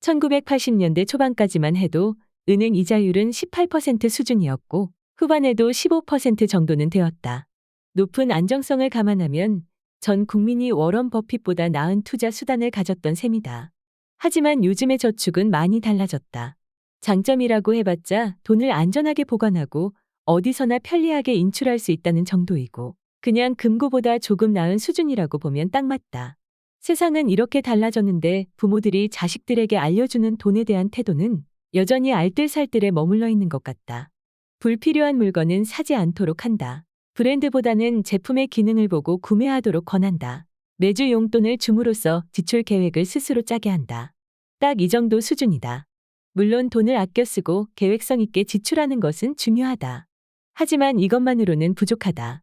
1980년대 초반까지만 해도 은행 이자율은 18% 수준이었고 후반에도 15% 정도는 되었다. 높은 안정성을 감안하면 전 국민이 워런 버핏보다 나은 투자 수단을 가졌던 셈이다. 하지만 요즘의 저축은 많이 달라졌다. 장점이라고 해봤자 돈을 안전하게 보관하고 어디서나 편리하게 인출할 수 있다는 정도이고 그냥 금고보다 조금 나은 수준이라고 보면 딱 맞다. 세상은 이렇게 달라졌는데 부모들이 자식들에게 알려주는 돈에 대한 태도는 여전히 알뜰살뜰에 머물러 있는 것 같다. 불필요한 물건은 사지 않도록 한다. 브랜드보다는 제품의 기능을 보고 구매하도록 권한다. 매주 용돈을 줌으로써 지출 계획을 스스로 짜게 한다. 딱 이 정도 수준이다. 물론 돈을 아껴 쓰고 계획성 있게 지출하는 것은 중요하다. 하지만 이것만으로는 부족하다.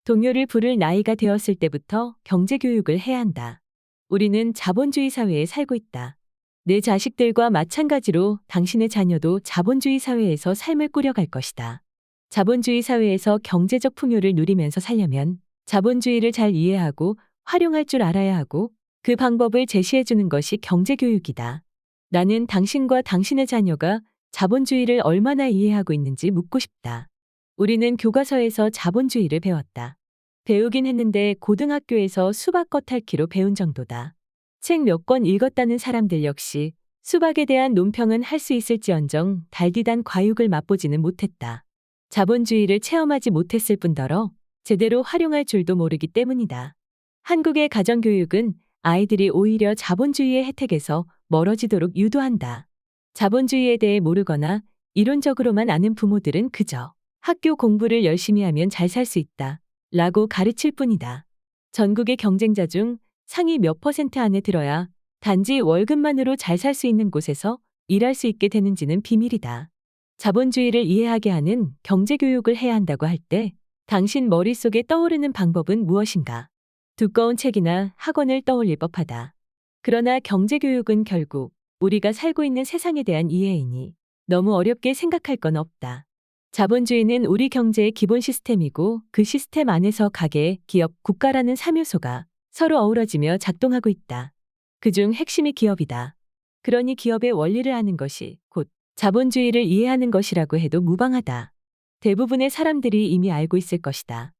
동요를 부를 나이가 되었을 때부터 경제교육을 해야 한다. 우리는 자본주의 사회에 살고 있다. 내 자식들과 마찬가지로 당신의 자녀도 자본주의 사회에서 삶을 꾸려갈 것이다. 자본주의 사회에서 경제적 풍요를 누리면서 살려면 자본주의를 잘 이해하고 활용할 줄 알아야 하고 그 방법을 제시해주는 것이 경제교육이다. 나는 당신과 당신의 자녀가 자본주의를 얼마나 이해하고 있는지 묻고 싶다. 우리는 교과서에서 자본주의를 배웠다. 배우긴 했는데 고등학교에서 수박 겉핥기로 배운 정도다. 책 몇 권 읽었다는 사람들 역시 수박에 대한 논평은 할 수 있을지언정 달디단 과육을 맛보지는 못했다. 자본주의를 체험하지 못했을 뿐더러 제대로 활용할 줄도 모르기 때문이다. 한국의 가정교육은 아이들이 오히려 자본주의의 혜택에서 멀어지도록 유도한다. 자본주의에 대해 모르거나 이론적으로만 아는 부모들은 그저 학교 공부를 열심히 하면 잘 살 수 있다 라고 가르칠 뿐이다. 전국의 경쟁자 중 상위 몇 % 안에 들어야 단지 월급만으로 잘 살 수 있는 곳에서 일할 수 있게 되는지는 비밀이다. 자본주의를 이해하게 하는 경제교육을 해야 한다고 할 때 당신 머릿속에 떠오르는 방법은 무엇인가? 두꺼운 책이나 학원을 떠올릴 법하다. 그러나 경제교육은 결국 우리가 살고 있는 세상에 대한 이해이니 너무 어렵게 생각할 건 없다. 자본주의는 우리 경제의 기본 시스템이고 그 시스템 안에서 가게, 기업, 국가라는 3요소가 서로 어우러지며 작동하고 있다. 그중 핵심이 기업이다. 그러니 기업의 원리를 아는 것이 곧 자본주의를 이해하는 것이라고 해도 무방하다. 대부분의 사람들이 이미 알고 있을 것이다.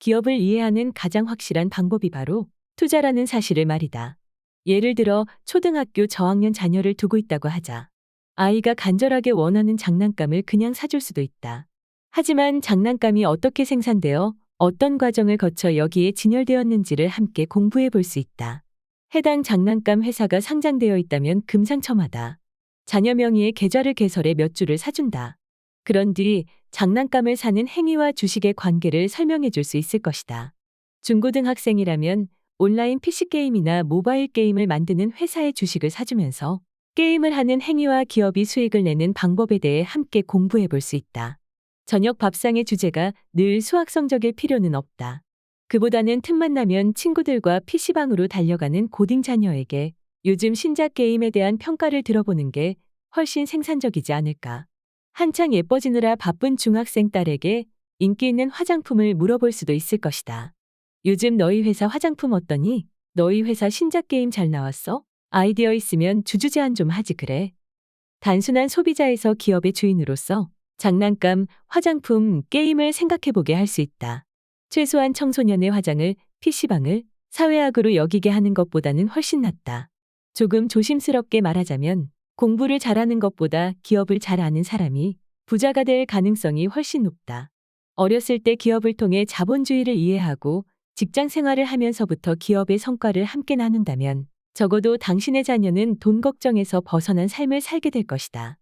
기업을 이해하는 가장 확실한 방법이 바로 투자라는 사실을 말이다. 예를 들어 초등학교 저학년 자녀를 두고 있다고 하자. 아이가 간절하게 원하는 장난감을 그냥 사줄 수도 있다. 하지만 장난감이 어떻게 생산되어 어떤 과정을 거쳐 여기에 진열되었는지를 함께 공부해 볼 수 있다. 해당 장난감 회사가 상장되어 있다면 금상첨화다. 자녀 명의의 계좌를 개설해 몇 주를 사준다. 그런 뒤 장난감을 사는 행위와 주식의 관계를 설명해 줄 수 있을 것이다. 중고등학생이라면 온라인 PC게임이나 모바일 게임을 만드는 회사의 주식을 사주면서 게임을 하는 행위와 기업이 수익을 내는 방법에 대해 함께 공부해 볼 수 있다. 저녁 밥상의 주제가 늘 수학 성적일 필요는 없다. 그보다는 틈만 나면 친구들과 PC방으로 달려가는 고딩 자녀에게 요즘 신작 게임에 대한 평가를 들어보는 게 훨씬 생산적이지 않을까. 한창 예뻐지느라 바쁜 중학생 딸에게 인기 있는 화장품을 물어볼 수도 있을 것이다. 요즘 너희 회사 화장품 어떠니? 너희 회사 신작 게임 잘 나왔어? 아이디어 있으면 주주제안 좀 하지 그래. 단순한 소비자에서 기업의 주인으로서 장난감, 화장품, 게임을 생각해보게 할 수 있다. 최소한 청소년의 화장을, PC방을 사회악으로 여기게 하는 것보다는 훨씬 낫다. 조금 조심스럽게 말하자면 공부를 잘하는 것보다 기업을 잘 아는 사람이 부자가 될 가능성이 훨씬 높다. 어렸을 때 기업을 통해 자본주의를 이해하고 직장 생활을 하면서부터 기업의 성과를 함께 나눈다면 적어도 당신의 자녀는 돈 걱정에서 벗어난 삶을 살게 될 것이다.